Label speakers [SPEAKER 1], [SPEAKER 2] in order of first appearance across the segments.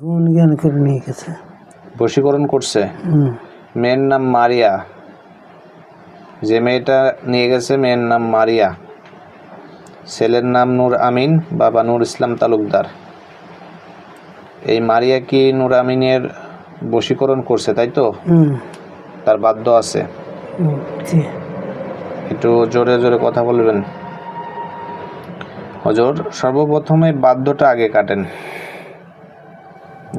[SPEAKER 1] গুণ জ্ঞান করে নিয়ে গেছে,
[SPEAKER 2] বশীকরণ করছে। মেয়ের নাম মারিয়া, যে মেয়েটা নিয়ে গেছে মেয়ের নাম মারিয়া, ছেলের নাম নূর আমিন, বাবা নূর ইসলাম তালুকদার। এই মারিয়া কি নূর আমিনের বশীকরণ করছে, তাই তো? তার বাধ্য আছে। একটু জোরে জোরে কথা বলবেন। হুজুর, সর্বপ্রথমে বাধ্যটা আগে কাটেন,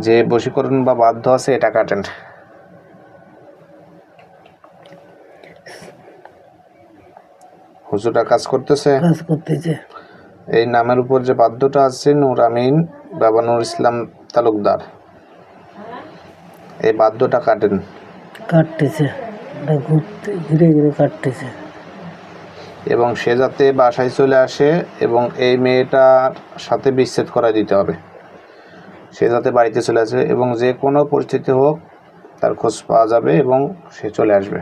[SPEAKER 2] যে বশীকরণ বা বাধ্য আছে এটা কাটেন। হুজুরটা কাজ করতেছে। এই নামের উপর যে বাধ্যটা আছে নূর আমিন, বাবা নূর ইসলাম তালুকদার, এই বাধ্যটা কাটেন।
[SPEAKER 1] কাটতেছে, ঘিরে ঘিরে কাটতেছে।
[SPEAKER 2] এবং সে যাতে বাসায় চলে আসে এবং এই মেয়েটার সাথে বিচ্ছেদ করা দিতে হবে। সে যাতে বাড়িতে চলে আসে এবং যে কোনো পরিস্থিতি হোক তার খোঁজ পাওয়া যাবে এবং সে চলে আসবে।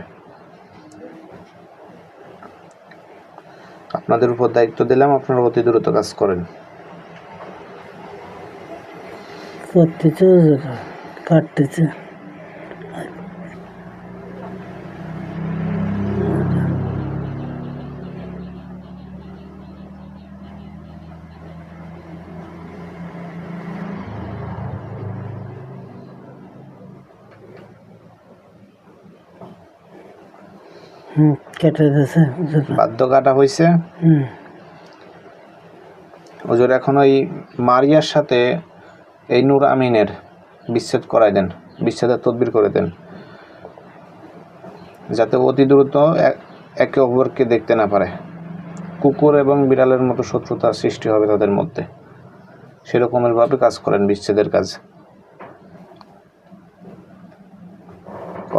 [SPEAKER 2] আপনাদের উপর দায়িত্ব দিলাম, আপনারা অতি দ্রুত কাজ করেন।
[SPEAKER 1] কাটতেছে। কেটে দিয়েছে,
[SPEAKER 2] বাধ্য কাটা হয়েছে। হুজুর, এখন ওই মারিয়ার সাথে এই নূর আমিনের বিচ্ছেদ করাই দেন, বিচ্ছেদের তদবির করে দেন, যাতে অতি দ্রুত একে অপরকে দেখতে না পারে। কুকুর এবং বিড়ালের মতো শত্রুতার সৃষ্টি হবে তাদের মধ্যে, সেরকমের ভাবে কাজ করেন বিচ্ছেদের কাজ।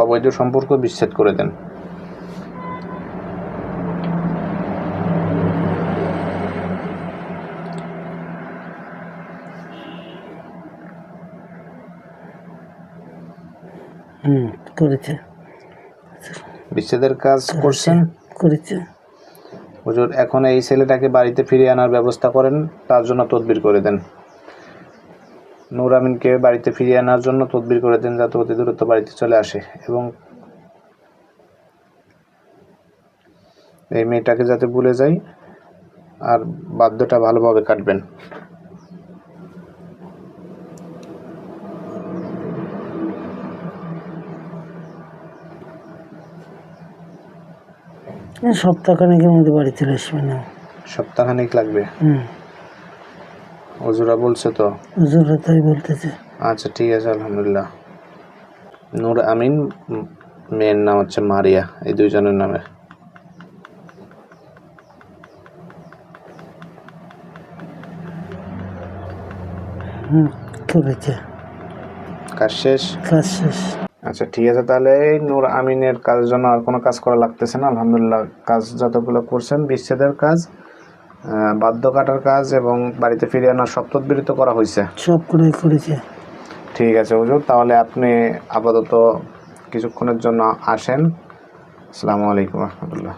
[SPEAKER 2] অবৈধ সম্পর্ক বিচ্ছেদ করে দেন।
[SPEAKER 1] করেছে,
[SPEAKER 2] বিচ্ছেদের কাজ করছেন।
[SPEAKER 1] করেছে।
[SPEAKER 2] হুজুর, এখন এই ছেলেটাকে বাড়িতে ফিরিয়ে আনার ব্যবস্থা করেন, তার জন্য তদবির করে দেন। নূর আমিনকে বাড়িতে ফিরিয়ে আনার জন্য তদবির করে দেন, যাতে অতি দ্রুত বাড়িতে চলে আসে এবং এই মেয়েটাকে যাতে ভুলে যায়, আর বাধ্যটা ভালোভাবে কাটবেন।
[SPEAKER 1] সপ্তাহখানেকের মধ্যে বাড়ি চলে আসবে না।
[SPEAKER 2] সপ্তাহখানেক লাগবে? হুজুরা বলছে তো?
[SPEAKER 1] হুজুরা তাই বলতেছে।
[SPEAKER 2] আচ্ছা, ঠিক আছে, আলহামদুলিল্লাহ। নূর আমিন, মেয়ের নাম হচ্ছে মারিয়া, এই দুইজনের নামে।
[SPEAKER 1] করেছে,
[SPEAKER 2] কাজ শেষ।
[SPEAKER 1] কাজ শেষ।
[SPEAKER 2] আচ্ছা, ঠিক আছে, তাহলে এই নূর আমিনের কাজের জন্য আর কোনো কাজ করা লাগতেছে না, আলহামদুলিল্লাহ। কাজ যতগুলো করছেন, বিচ্ছেদের কাজ, বাধ্য কাটার কাজ এবং বাড়িতে ফিরে আনার সব তদবির তো করা হয়েছে,
[SPEAKER 1] সব করেছে।
[SPEAKER 2] ঠিক আছে হুজুর, তাহলে আপনি আপাতত কিছুক্ষণের জন্য আসেন। আসসালামু আলাইকুম রহমতুল্লাহ।